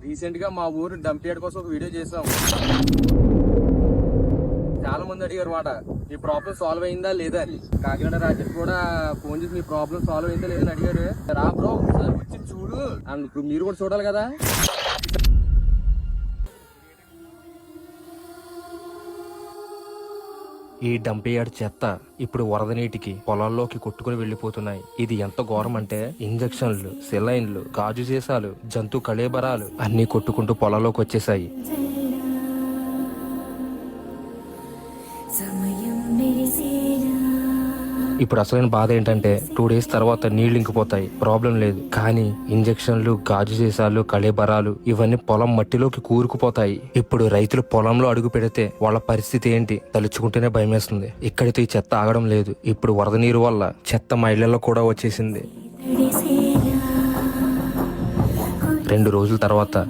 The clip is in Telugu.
రీసెంట్ గా మా ఊరు డంప్ యార్డ్ కోసం ఒక వీడియో చేసాం. చాలా మంది అడిగారు మాట మీ ప్రాబ్లం సాల్వ్ అయిందా లేదా అని. కాకినాడ రాజేష్ కూడా ఫోన్ చేసి మీ ప్రాబ్లం సాల్వ్ అయిందా లేదని అడిగారు. రా బ్రో ఒకసారి వచ్చి చూడు అండ్ ఇప్పుడు మీరు కూడా చూడాలి కదా. ఈ డంప్ యార్డ్ చెత్త ఇప్పుడు వరద నీటికి పొలాల్లోకి కొట్టుకుని వెళ్లిపోతున్నాయి. ఇది ఎంత ఘోరం అంటే ఇంజక్షన్లు, సెలైన్లు, గాజు సీసాలు, జంతు కళేబరాలు అన్ని కొట్టుకుంటూ పొలాల్లోకి వచ్చేసాయి. ఇప్పుడు అసలైన బాధ ఏంటంటే 2 days తర్వాత నీళ్లు ఇంకిపోతాయి, ప్రాబ్లం లేదు. కానీ ఇంజక్షన్లు, గాజు సీసాలు, కళేబరాలు ఇవన్నీ పొలం మట్టిలోకి కూరుకుపోతాయి. ఇప్పుడు రైతులు పొలంలో అడుగు పెడితే వాళ్ళ పరిస్థితి ఏంటి తలుచుకుంటేనే భయమేస్తుంది. ఇక్కడితో ఈ చెత్త ఆగడం లేదు. ఇప్పుడు వరద నీరు వల్ల చెత్త మా ఇళ్లలో కూడా వచ్చేసింది. 2 రోజుల తర్వాత